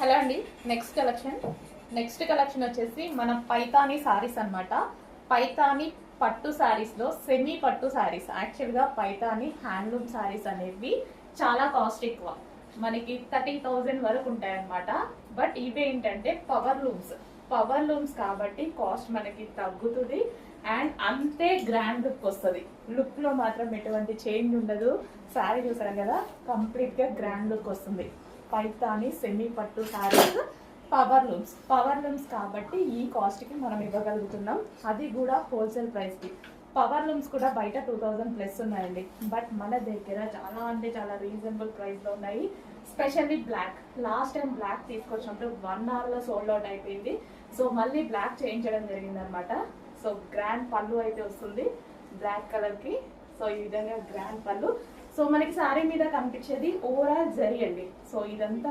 Hello అండి. Next collection వచ్చేసి మన పైతానీ సారీస్ అన్నమాట. పైతానీ పట్టు సారీస్లో సెమీ పట్టు సారీస్. యాక్చువల్గా పైతానీ హ్యాండ్లూమ్ సారీస్ అనేవి చాలా కాస్ట్ ఎక్కువ, మనకి 30,000 వరకు ఉంటాయి అన్నమాట. బట్ ఇవి ఏంటంటే పవర్ లూమ్స్ కాబట్టి కాస్ట్ మనకి తగ్గుతుంది అండ్ అంతే గ్రాండ్ లుక్ వస్తుంది. లుక్లో మాత్రం ఎటువంటి చేంజ్ ఉండదు. శారీ చూసారు కదా, కంప్లీట్గా గ్రాండ్ లుక్ వస్తుంది. పైతానీ సెమీ పట్టు సారీస్ పవర్ లూమ్స్ కాబట్టి ఈ కాస్ట్కి మనం ఇవ్వగలుగుతున్నాం, అది కూడా హోల్సేల్ ప్రైస్కి. పవర్ లూమ్స్ కూడా బయట 2000 ప్లస్ ఉన్నాయండి, బట్ మన దగ్గర చాలా అంటే చాలా రీజనబుల్ ప్రైస్లో ఉన్నాయి. Specially black, last time black తీసుకొచ్చినప్పుడు 1 అవర్లో సోల్డ్ అవుట్ అయిపోయింది. సో మళ్ళీ బ్లాక్ చేయించడం జరిగింది అనమాట. సో గ్రాండ్ పళ్ళు అయితే వస్తుంది బ్లాక్ కలర్కి. సో ఈ విధంగా గ్రాండ్ పళ్ళు. సో మనకి సారీ మీద కనిపించేది ఓవరాల్ జరీ అండి. సో ఇదంతా